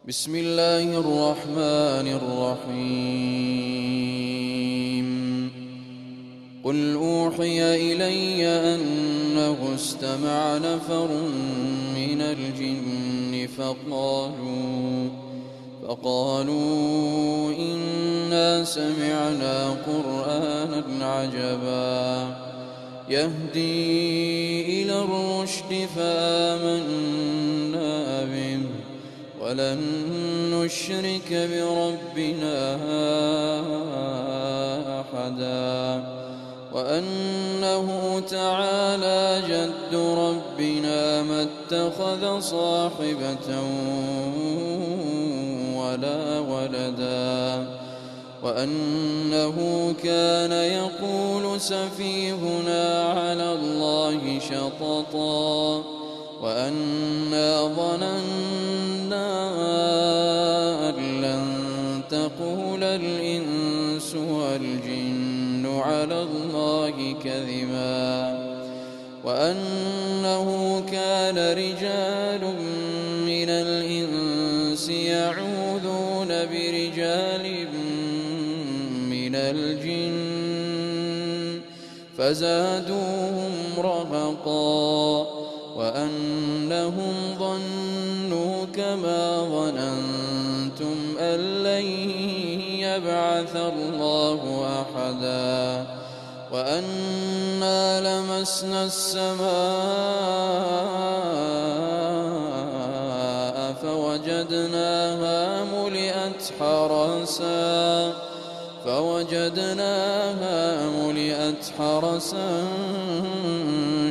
بسم الله الرحمن الرحيم قل أوحي إلي أنه استمع نفر من الجن فقالوا إنا سمعنا قرآنا عجبا يهدي إلى الرشد فآمنا به ولن نشرك بربنا أحدا وأنه تعالى جد ربنا ما اتخذ صاحبة ولا ولدا وأنه كان يقول سفيهنا على الله شططا وأنا ظننا أن لن تقول الإنس والجن على الله كذبا وأنه كان رجال من الإنس يعوذون برجال من الجن فزادوهم رهقا وأنهم ظنوا كما ظننتم أن لن يبعث الله أحدا وأنا لمسنا السماء فوجدناها ملئت حرسا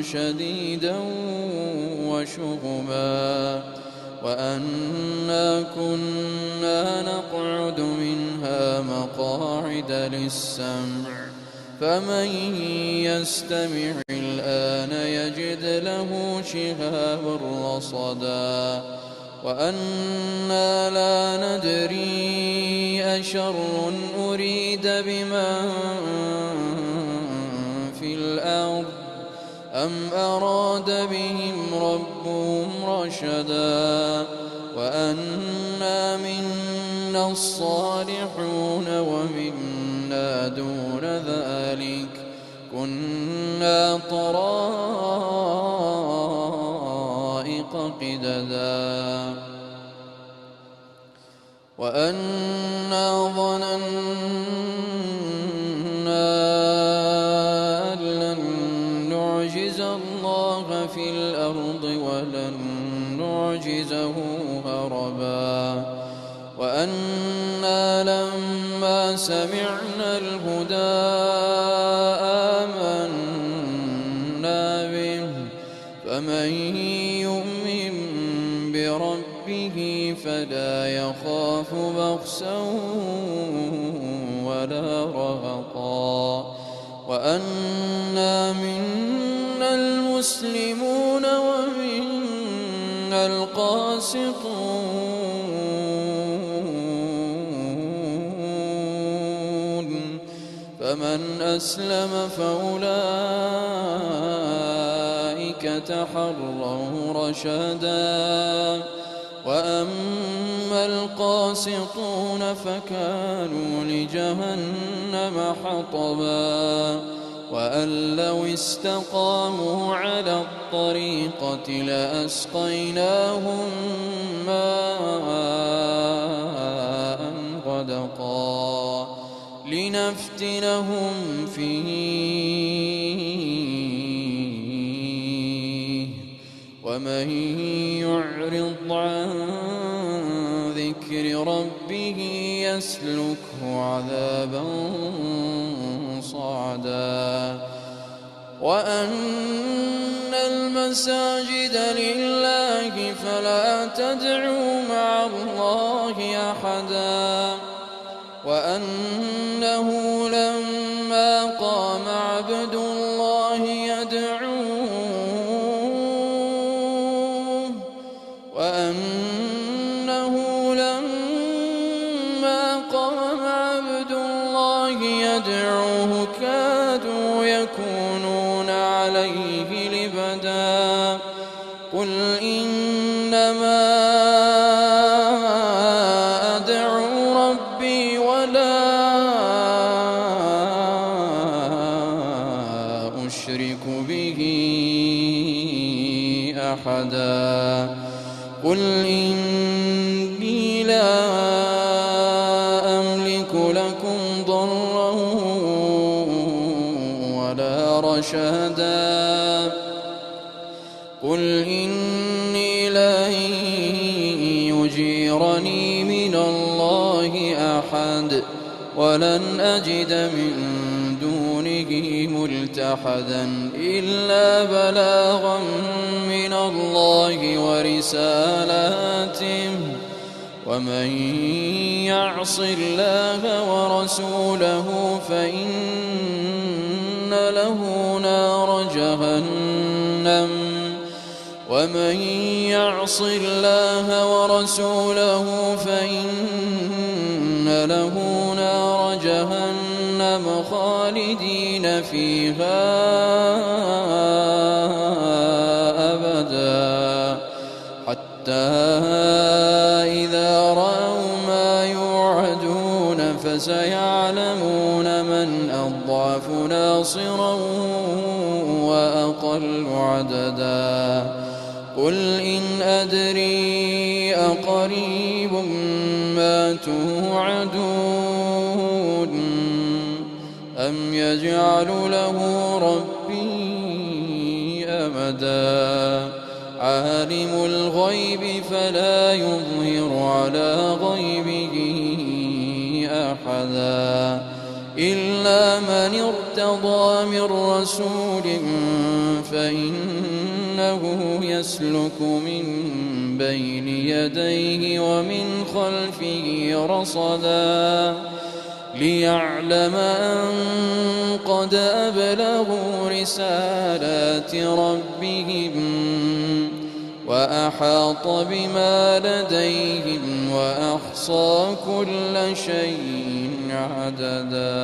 شديدا وشهبا وأنا كنا نقعد منها مقاعد للسمع فمن يستمع الآن يجد له شهابا رصدا وأنا لا ندري أشر أريد بمن في الأرض أم أراد بهم ربهم رشدا وأنا منا الصالحون ومنا دون ذلك كنا طرائق قددا وأنا ظننا أن لن نعجز الله في الأرض ولن نعجزه هربا وأنا لما سمعنا الهدى آمنا به فمن يؤمن بربه فلا يخاف بخسا ولا رهقا وأنا منا المسلمون ومنا القاسطون فمن أسلم فأولئك تحروا رشدا وأما القاسطون فكانوا لجهنم حطبا وأن لو استقاموا على الطريقة لأسقيناهم ماء غدقا لنفتنهم فيه ومن يعرض عن ذكر ربه يسلكه عذابا صعدا وأن المساجد لله فلا تدعوا مع الله أحدا وأنه لما قام عبد الله يدعوه كادوا يكونون عليه لبدا قل إنما أحدا قل إني لا أملك لكم ضرا ولا رشدا قل إني لن يجيرني من الله أحد ولن أجد من دونه ملتحدا إلا بلاغا من الله ورسالاته ومن يعص الله ورسوله فإن له نار جهنم ومن يعص الله ورسوله فإن له نار جهنم خالدين فيها أبدا حتى إذا رأوا ما يوعدون فسيعلمون من أضعف ناصرا وأقل عددا قل إن أدري أقريب ما توعدون أم يجعل له ربي أمدا عالم الغيب فلا يظهر على غيبه أحدا إلا من ارتضى من رسول فإنه يسلك من بين يديه ومن خلفه رصدا ليعلم أن قد أبلغوا رسالات ربهم وأحاط بما لديهم وأحصى كل شيء عددا.